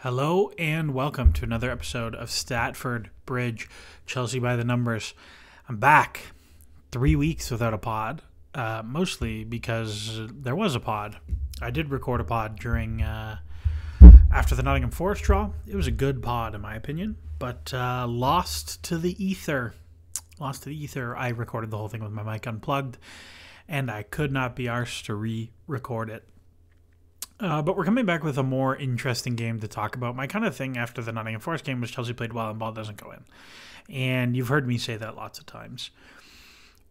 Hello and welcome to another episode of Statford Bridge, Chelsea by the Numbers. I'm back 3 weeks without a pod, mostly because there was a pod. I did record a pod during after the Nottingham Forest draw. It was a good pod in my opinion, but lost to the ether. I recorded the whole thing with my mic unplugged, and I could not be arsed to re-record it. But we're coming back with a more interesting game to talk about. My kind of thing after the Nottingham Forest game was Chelsea played well and ball doesn't go in. And you've heard me say that lots of times.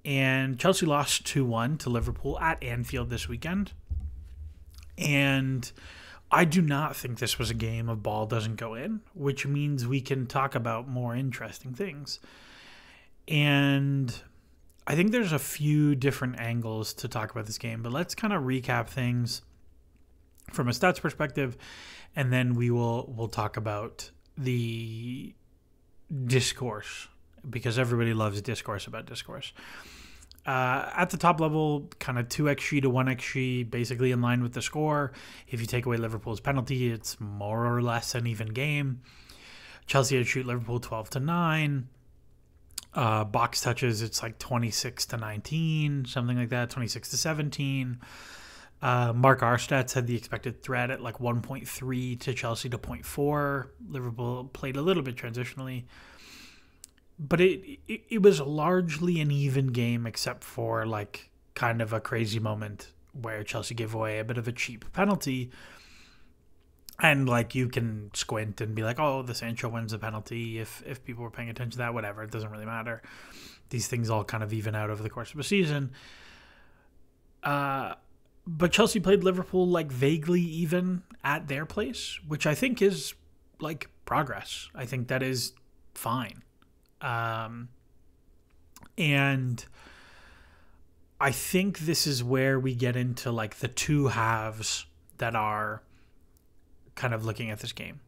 And Chelsea lost 2-1 to Liverpool at Anfield this weekend. And I do not think this was a game of ball doesn't go in, which means we can talk about more interesting things. And I think there's a few different angles to talk about this game, but let's kind of recap things from a stats perspective, and then we'll talk about the discourse, because everybody loves discourse about discourse. At the top level, kind of 2xG to 1xG, basically in line with the score. If you take away Liverpool's penalty, it's more or less an even game. Chelsea had shoot Liverpool 12-9. Box touches, it's like 26-19, something like that, 26-17. Mark Arstad's had the expected threat at like 1.3 to Chelsea to 0.4. Liverpool played a little bit transitionally, but it was largely an even game except for like kind of a crazy moment where Chelsea gave away a bit of a cheap penalty. And like you can squint and be like, oh, the Sancho wins the penalty. If people were paying attention to that, whatever, it doesn't really matter. These things all kind of even out over the course of a season. But Chelsea played Liverpool like vaguely even at their place, which I think is like progress. I think that is fine. And I think this is where we get into like the two halves that are kind of looking at this game.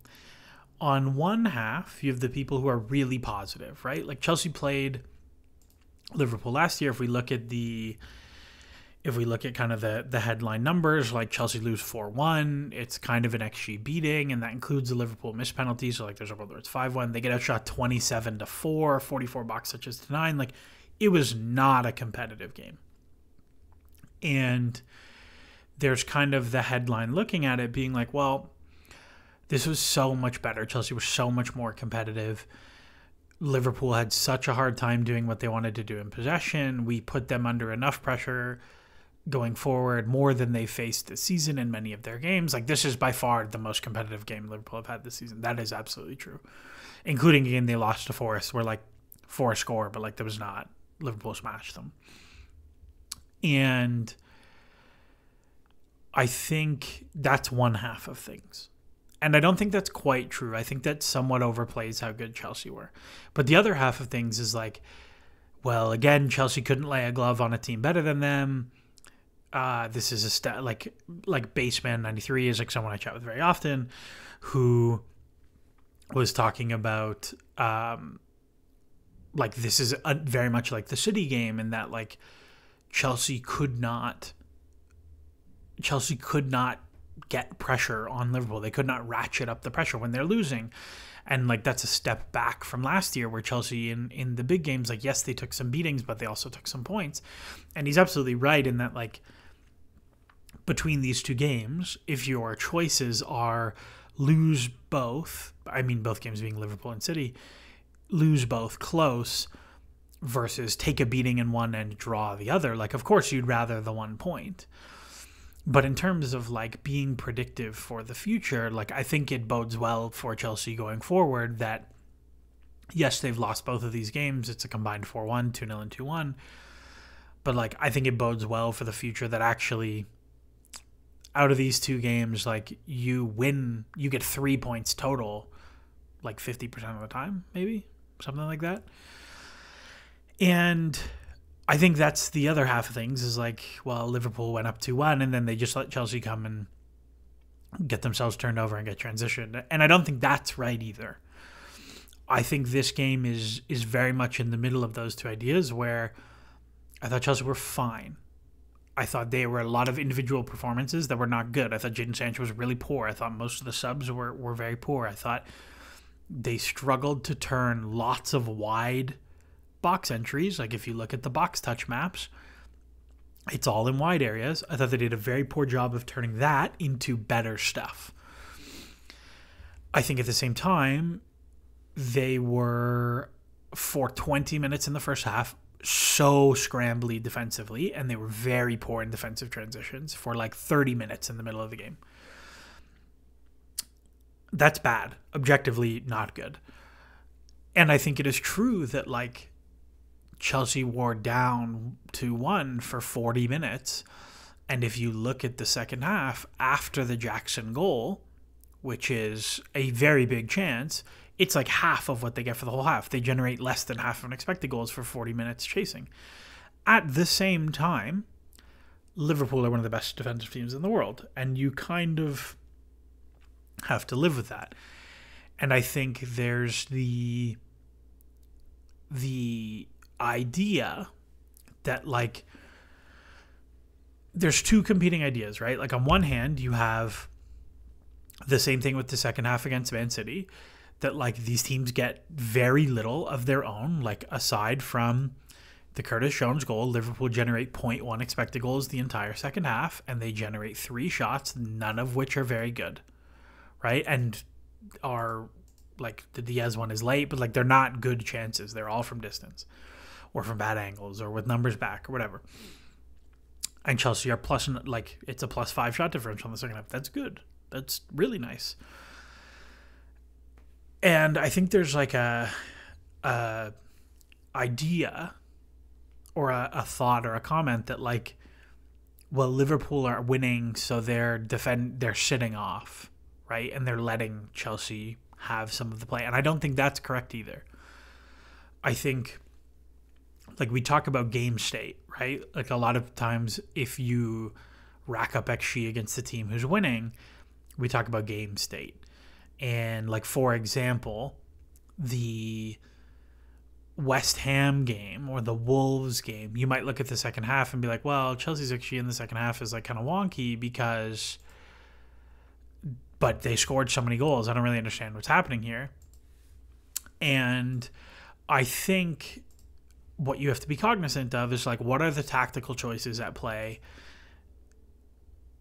On one half, you have the people who are really positive, right? Like Chelsea played Liverpool last year. If we look at kind of the headline numbers, like Chelsea lose 4-1, it's kind of an XG beating, and that includes the Liverpool missed penalty. So like there's a whether it's 5-1, they get outshot 27-4, 44 box touches to 9. Like it was not a competitive game. And there's kind of the headline looking at it being like, well, this was so much better. Chelsea was so much more competitive. Liverpool had such a hard time doing what they wanted to do in possession. We put them under enough pressure going forward, more than they faced this season in many of their games. Like this is by far the most competitive game Liverpool have had this season. That is absolutely true. Including a game they lost to Forest where like 4 score, but like there was not. Liverpool smashed them. And I think that's one half of things. And I don't think that's quite true. I think that somewhat overplays how good Chelsea were. But the other half of things is like, well, again, Chelsea couldn't lay a glove on a team better than them. This is a stat like Baseman 93 is like someone I chat with very often, who was talking about like this is very much like the City game in that like Chelsea could not get pressure on Liverpool. They could not ratchet up the pressure when they're losing. And like that's a step back from last year where Chelsea in the big games, like yes, they took some beatings, but they also took some points. And he's absolutely right in that like between these two games, if your choices are lose both, I mean both games being Liverpool and City, lose both close versus take a beating in one and draw the other, like of course you'd rather the 1 point. But in terms of like being predictive for the future, like I think it bodes well for Chelsea going forward that yes, they've lost both of these games. It's a combined 4-1, 2-0 and 2-1. But like I think it bodes well for the future that actually out of these two games, like you get 3 points total, like 50% of the time, maybe something like that. And I think that's the other half of things is like, well, Liverpool went up 2-1 and then they just let Chelsea come and get themselves turned over and get transitioned. And I don't think that's right either. I think this game is very much in the middle of those two ideas where I thought Chelsea were fine. I thought there were a lot of individual performances that were not good. I thought Jadon Sancho was really poor. I thought most of the subs were very poor. I thought they struggled to turn lots of wide box entries. Like if you look at the box touch maps, it's all in wide areas. I thought they did a very poor job of turning that into better stuff. I think at the same time, they were, for 20 minutes in the first half, so scrambly defensively, and they were very poor in defensive transitions for like 30 minutes in the middle of the game. That's bad. Objectively not good. And I think it is true that like Chelsea wore down 2-1 for 40 minutes. And if you look at the second half, after the Jackson goal, which is a very big chance, it's like half of what they get for the whole half. They generate less than half of expected goals for 40 minutes chasing. At the same time, Liverpool are one of the best defensive teams in the world. And you kind of have to live with that. And I think there's the idea that like there's two competing ideas, right? Like on one hand, you have the same thing with the second half against Man City, that like these teams get very little of their own. Like aside from the Curtis Jones goal, Liverpool generate 0.1 expected goals the entire second half, and they generate 3 shots, none of which are very good, right? And are like the Diaz one is late, but like they're not good chances. They're all from distance or from bad angles or with numbers back or whatever. And Chelsea are plus, like it's a +5 shot differential in the second half. That's good. That's really nice. And I think there's like a idea or a thought or a comment that like, well, Liverpool are winning, so they're sitting off, right? And they're letting Chelsea have some of the play. And I don't think that's correct either. I think like we talk about Gamestate, right? Like a lot of times if you rack up XG against the team who's winning, we talk about Gamestate. And like, for example, the West Ham game or the Wolves game, you might look at the second half and be like, well, Chelsea's XG in the second half is like kind of wonky but they scored so many goals. I don't really understand what's happening here. And I think what you have to be cognizant of is like, what are the tactical choices at play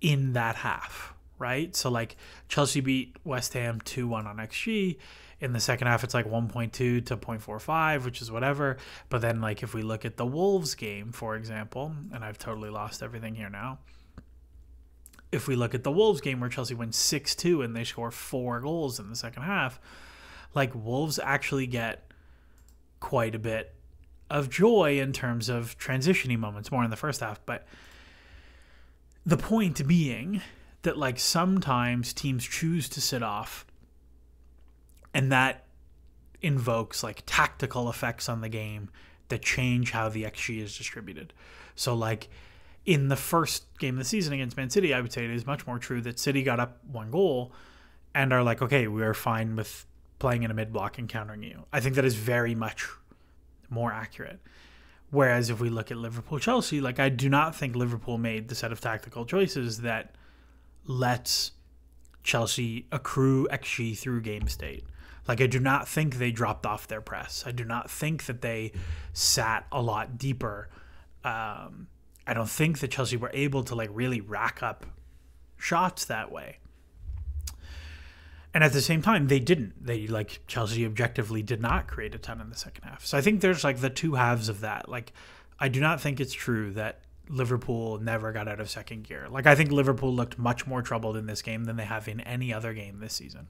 in that half, right? So like Chelsea beat West Ham 2-1 on XG. In the second half, it's like 1.2 to 0.45, which is whatever. But then like if we look at the Wolves game, for example, and I've totally lost everything here now. If we look at the Wolves game where Chelsea wins 6-2 and they score 4 goals in the second half, like Wolves actually get quite a bit of joy in terms of transitioning moments, more in the first half. But the point being that like sometimes teams choose to sit off, and that invokes like tactical effects on the game that change how the XG is distributed. So like in the first game of the season against Man City, I would say it is much more true that City got up 1 goal and are like, okay, we are fine with playing in a mid-block and countering you. I think that is very much more accurate. Whereas if we look at Liverpool-Chelsea, like I do not think Liverpool made the set of tactical choices that lets Chelsea accrue XG through Gamestate. Like I do not think they dropped off their press. I do not think that they sat a lot deeper. I don't think that Chelsea were able to like really rack up shots that way. And at the same time, they didn't. Chelsea objectively did not create a ton in the second half. So I think there's like the two halves of that. Like I do not think it's true that Liverpool never got out of second gear. Like I think Liverpool looked much more troubled in this game than they have in any other game this season.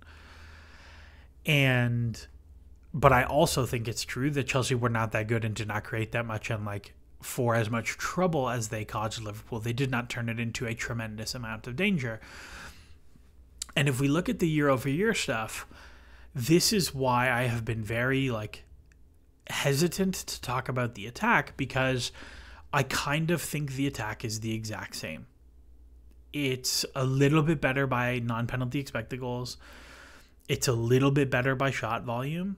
But I also think it's true that Chelsea were not that good and did not create that much, and like for as much trouble as they caused Liverpool, they did not turn it into a tremendous amount of danger. And if we look at the year-over-year stuff, this is why I have been very like hesitant to talk about the attack, because I kind of think the attack is the exact same. It's a little bit better by non-penalty expected goals. It's a little bit better by shot volume.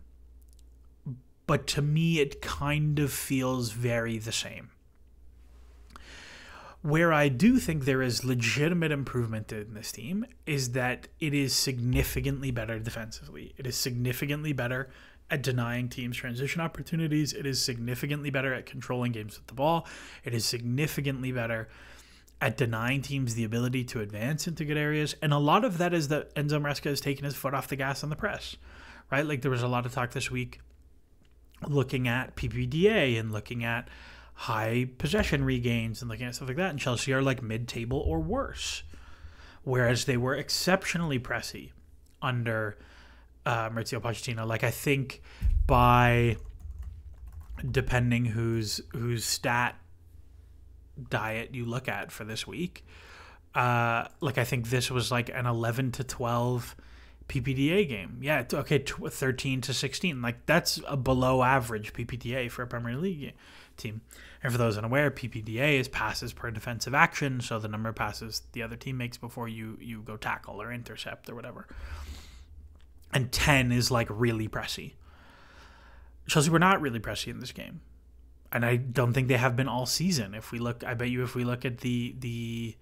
But to me, it kind of feels very the same. Where I do think there is legitimate improvement in this team is that it is significantly better defensively. It is significantly better at denying teams transition opportunities. It is significantly better at controlling games with the ball. It is significantly better at denying teams the ability to advance into good areas. And a lot of that is that Enzo Maresca has taken his foot off the gas on the press, right? Like there was a lot of talk this week looking at PPDA and looking at high possession regains and looking at stuff like that. And Chelsea are like mid-table or worse, whereas they were exceptionally pressy under Maurizio Pochettino. Like I think by depending whose stat diet you look at for this week, like I think this was like an 11-12 PPDA game. Yeah, okay, 13-16. Like that's a below average PPDA for a Premier League team. And for those unaware, PPDA is passes per defensive action, so the number of passes the other team makes before you go tackle or intercept or whatever. And 10 is like really pressy. Chelsea were not really pressy in this game. And I don't think they have been all season. If we look at the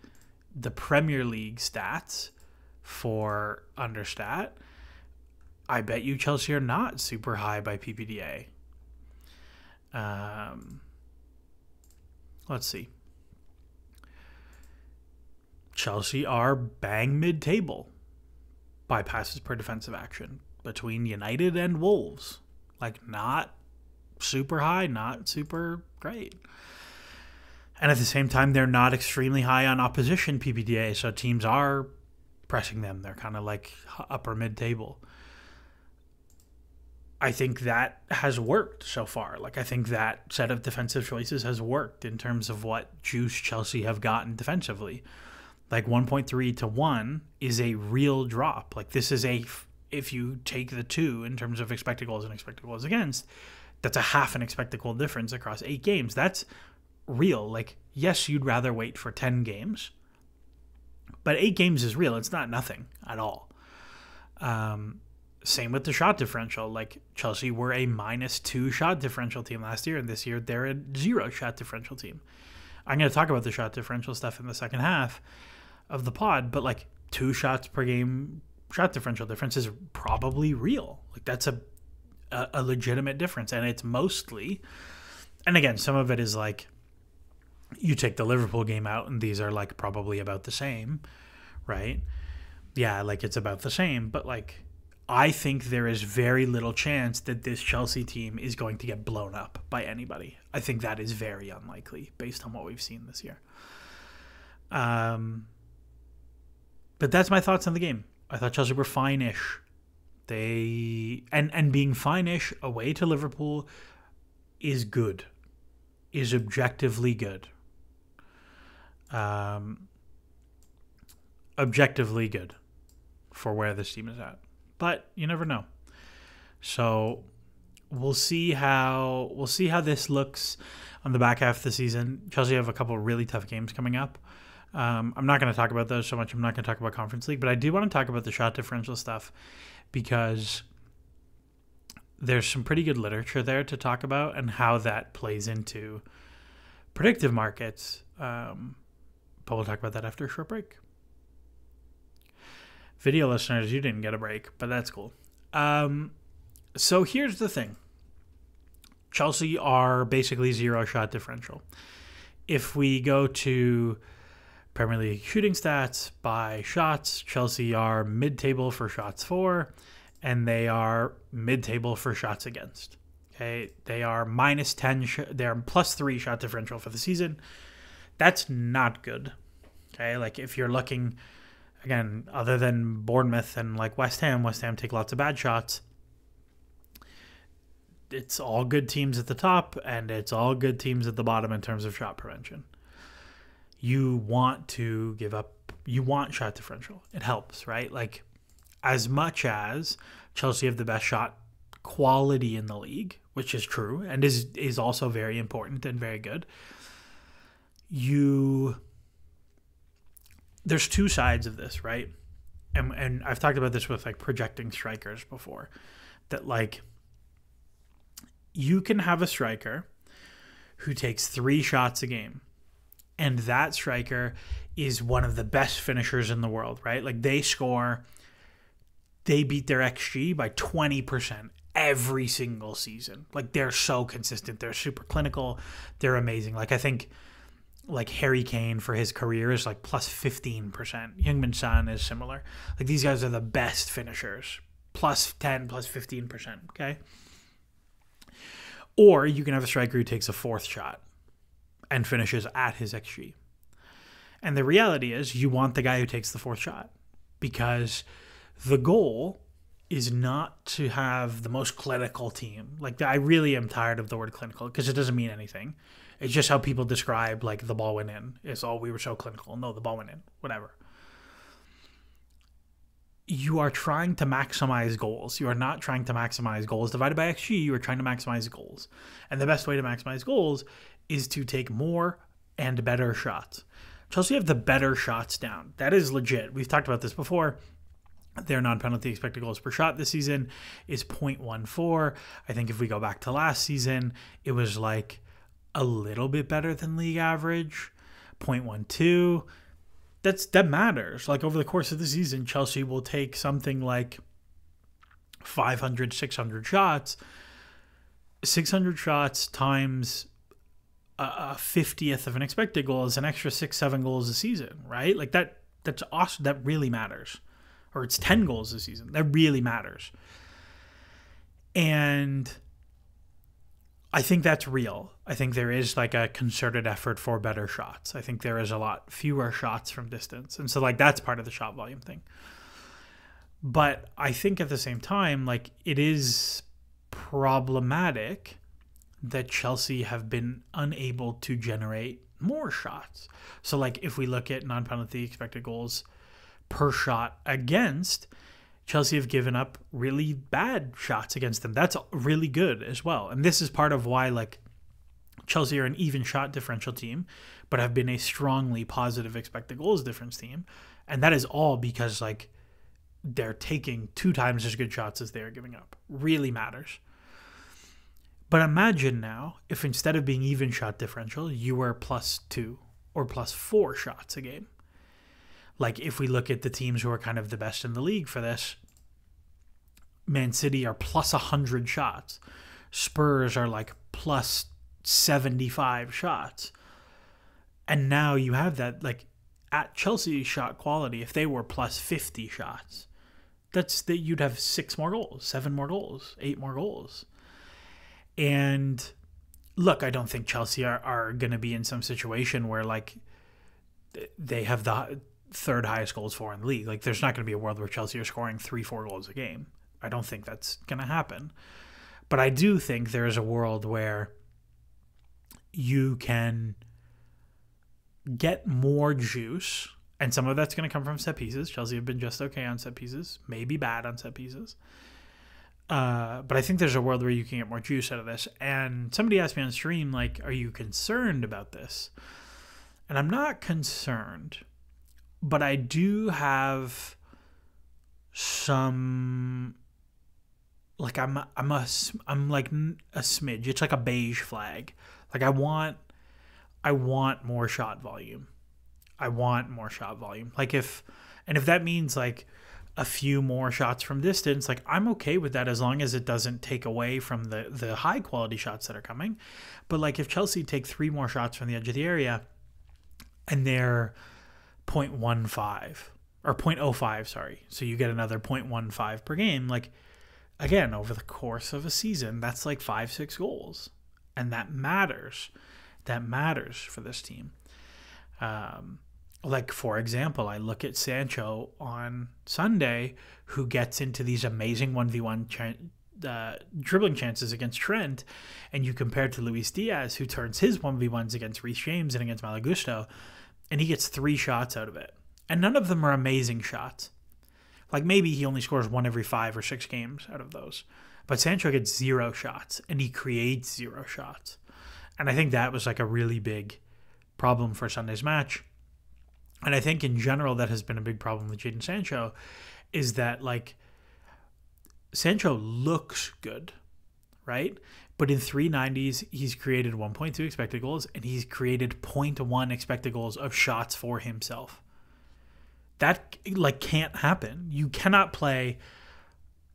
Premier League stats for understat, I bet you Chelsea are not super high by PPDA. Let's see. Chelsea are bang mid-table by passes per defensive action between United and Wolves. Like not super high, not super great. And at the same time, they're not extremely high on opposition PPDA, so teams are pressing them. They're kind of like upper mid-table. I think that has worked so far. Like I think that set of defensive choices has worked in terms of what juice Chelsea have gotten defensively. Like 1.3 to 1 is a real drop. Like this is if you take the two in terms of expected goals and expected goals against, that's a half an expected goal difference across 8 games. That's real. Like, yes, you'd rather wait for 10 games, but 8 games is real. It's not nothing at all. Same with the shot differential. Like Chelsea were a -2 shot differential team last year, and this year they're a 0 shot differential team. I'm going to talk about the shot differential stuff in the second half of the pod, but like 2 shots per game shot differential difference is probably real. Like that's a legitimate difference, and it's mostly, and again, some of it is like you take the Liverpool game out and these are like probably about the same, right? Yeah, like it's about the same, but like I think there is very little chance that this Chelsea team is going to get blown up by anybody. I think that is very unlikely based on what we've seen this year. But that's my thoughts on the game. I thought Chelsea were fine-ish. And being fine-ish away to Liverpool is good, is objectively good. Objectively good for where this team is at. But you never know. So we'll see how this looks on the back half of the season. Chelsea have a couple of really tough games coming up. I'm not going to talk about those so much. I'm not going to talk about Conference League, but I do want to talk about the shot differential stuff because there's some pretty good literature there to talk about and how that plays into predictive markets. But we'll talk about that after a short break. Video listeners, you didn't get a break, but that's cool. So here's the thing. Chelsea are basically 0 shot differential. If we go to Premier League shooting stats by shots, Chelsea are mid-table for shots for, and they are mid-table for shots against. Okay, they are -10. They are +3 shot differential for the season. That's not good. Okay, like if you're looking, again, other than Bournemouth and like West Ham take lots of bad shots. It's all good teams at the top, and it's all good teams at the bottom in terms of shot prevention. You want to give up. You want shot differential. It helps, right? Like, as much as Chelsea have the best shot quality in the league, which is true and is also very important and very good, there's two sides of this, right? And I've talked about this with like projecting strikers before, that like you can have a striker who takes 3 shots a game And that striker is one of the best finishers in the world, right? Like they beat their XG by 20% every single season. Like they're so consistent. They're super clinical. They're amazing. Like I think like Harry Kane for his career is like plus 15%. Heung-min Son is similar. Like these guys are the best finishers. Plus 10, plus 15%, okay? Or you can have a striker who takes a fourth shot and finishes at his XG. And the reality is you want the guy who takes the fourth shot because the goal is not to have the most clinical team. Like I really am tired of the word clinical because it doesn't mean anything. It's just how people describe like the ball went in. It's we were so clinical. No, the ball went in. Whatever. You are trying to maximize goals. You are not trying to maximize goals divided by XG. You are trying to maximize goals. And the best way to maximize goals is to take more and better shots. Chelsea have the better shots down. That is legit. We've talked about this before. Their non-penalty expected goals per shot this season is 0.14. I think if we go back to last season, it was like a little bit better than league average, 0.12. That matters. Like over the course of the season, Chelsea will take something like 500, 600 shots. 600 shots times a 50th of an expected goal is an extra 6-7 goals a season, right? Like that's awesome. That really matters. Or it's 10 goals a season. That really matters. And I think that's real. I think there is like a concerted effort for better shots. I think there is a lot fewer shots from distance. And so like that's part of the shot volume thing. But I think at the same time, like it is problematic that Chelsea have been unable to generate more shots. So like if we look at non-penalty expected goals per shot against, Chelsea have given up really bad shots against them. That's really good as well. And this is part of why like Chelsea are an even shot differential team, but have been a strongly positive expected goals difference team. And that is all because like they're taking 2 times as good shots as they're giving up. Really matters. But imagine now if instead of being even shot differential, you were +2 or +4 shots a game. Like if we look at the teams who are kind of the best in the league for this, Man City are +100 shots. Spurs are like +75 shots. And now you have that like at Chelsea shot quality, if they were +50 shots, that's that you'd have 6 more goals, 7 more goals, 8 more goals. And look, I don't think Chelsea are going to be in some situation where like they have the third highest goals for in the league. Like there's not going to be a world where Chelsea are scoring 3-4 goals a game. I don't think that's going to happen. But I do think there is a world where you can get more juice, and some of that's going to come from set pieces. Chelsea have been just okay on set pieces, maybe bad on set pieces. But I think there's a world where you can get more juice out of this. And somebody asked me on stream, like, are you concerned about this? And I'm not concerned, but I do have some, like, I'm like a smidge. It's like a beige flag. Like I want more shot volume. I want more shot volume. Like if that means like a few more shots from distance, like I'm okay with that as long as it doesn't take away from the high quality shots that are coming. But like if Chelsea take 3 more shots from the edge of the area and they're 0.15 or 0.05, sorry. So you get another 0.15 per game. Like again, over the course of a season, that's like 5-6 goals. And that matters. That matters for this team. Like, for example, I look at Sancho on Sunday, who gets into these amazing 1v1 dribbling chances against Trent, and you compare to Luis Diaz, who turns his 1v1s against Reece James and against Malagusto, and he gets 3 shots out of it. And none of them are amazing shots. Like, maybe he only scores 1 every 5 or 6 games out of those. But Sancho gets 0 shots, and he creates 0 shots. And I think that was like a really big problem for Sunday's match. And I think in general that has been a big problem with Jadon Sancho, is that like Sancho looks good, right? But in 390s, he's created 1.2 expected goals, and he's created 0.1 expected goals of shots for himself. That like can't happen. You cannot play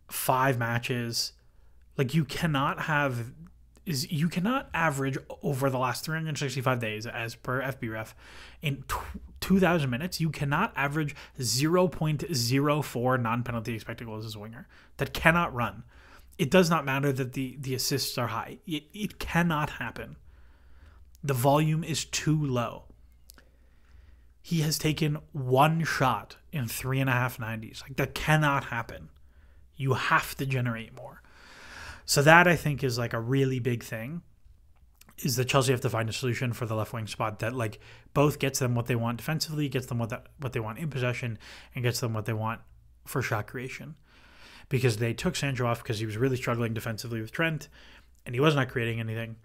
5 matches. Like you cannot average over the last 365 days as per FBref in 2,000 minutes. You cannot average 0.04 non-penalty expected goals as a winger. That cannot run. It does not matter that the assists are high. It cannot happen. The volume is too low. He has taken 1 shot in 3.5 90s. Like that cannot happen. You have to generate more. So that I think is like a really big thing, is that Chelsea have to find a solution for the left wing spot that like both gets them what they want defensively, gets them what they want in possession, and gets them what they want for shot creation. Because they took Sancho off because he was really struggling defensively with Trent, and he was not creating anything,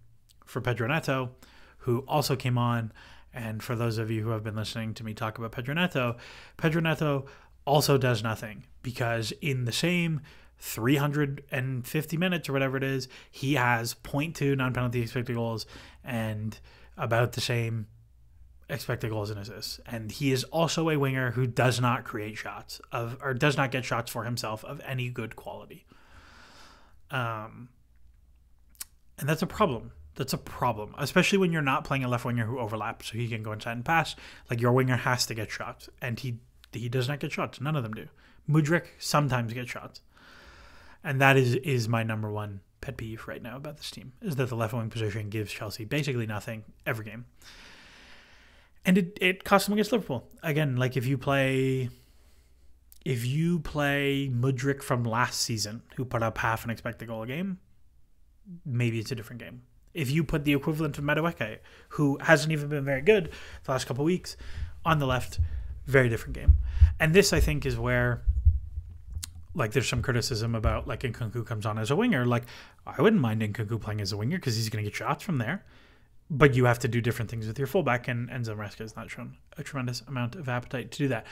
for Pedro Neto, who also came on. And for those of you who have been listening to me talk about Pedro Neto also does nothing, because in the same 350 minutes or whatever it is, he has 0.2 non-penalty expected goals and about the same expected goals and assists. And he is also a winger who does not create shots or does not get shots for himself of any good quality. And that's a problem. That's a problem, especially when you're not playing a left winger who overlaps, so he can go inside and pass. Like your winger has to get shots, and he does not get shots. None of them do. Mudryk sometimes gets shots. And that is my number one pet peeve right now about this team, is that the left wing position gives Chelsea basically nothing every game. And it cost them against Liverpool. Again, like if you play Mudryk from last season, who put up half an expected goal a game, maybe it's a different game. If you put the equivalent of Madueke, who hasn't even been very good the last couple of weeks, on the left, very different game. And this, I think, is where like there's some criticism about like Nkunku comes on as a winger. Like I wouldn't mind Nkunku playing as a winger because he's going to get shots from there. But you have to do different things with your fullback, and Enzo Maresca has not shown a tremendous amount of appetite to do that.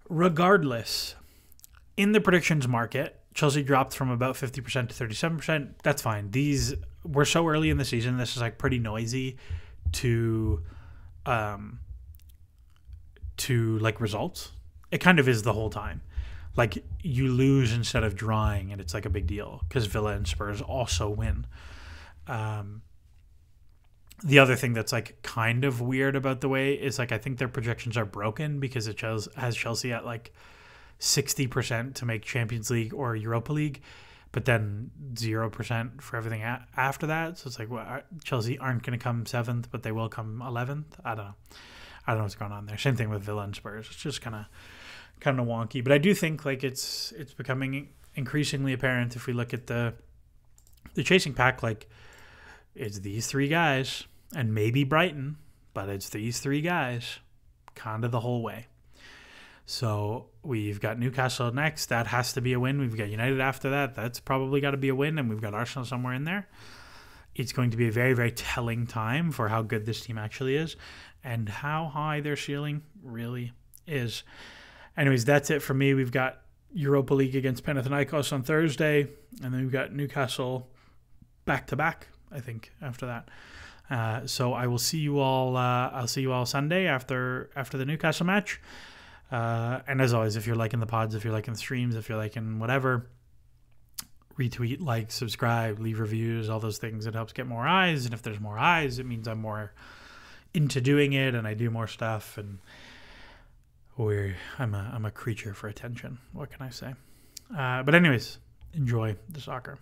Regardless, in the predictions market, Chelsea dropped from about 50% to 37%. That's fine. We're so early in the season. This is like pretty noisy to like results. It kind of is the whole time. Like you lose instead of drawing, and it's like a big deal because Villa and Spurs also win. The other thing that's like kind of weird about the way is like I think their projections are broken because it has Chelsea at like 60% to make Champions League or Europa League, but then 0% for everything after that. So it's like, well, Chelsea aren't going to come 7th, but they will come 11th. I don't know what's going on there. Same thing with Villa and Spurs. It's just kind of wonky. But I do think like it's becoming increasingly apparent if we look at the chasing pack. Like it's these 3 guys and maybe Brighton, but it's these 3 guys kind of the whole way. So we've got Newcastle next. That has to be a win. We've got United after that. That's probably got to be a win. And we've got Arsenal somewhere in there. It's going to be a very, very telling time for how good this team actually is and how high their ceiling really is. Anyways, that's it for me. We've got Europa League against Panathinaikos on Thursday. And then we've got Newcastle back-to-back, I think, after that. So I will see you all. I'll see you all Sunday after the Newcastle match. And as always, if you're liking the pods, if you're liking the streams, if you're liking whatever, retweet, like, subscribe, leave reviews, all those things. It helps get more eyes. And if there's more eyes, it means I'm more into doing it and I do more stuff. And I'm a creature for attention. What can I say? But anyways, enjoy the soccer.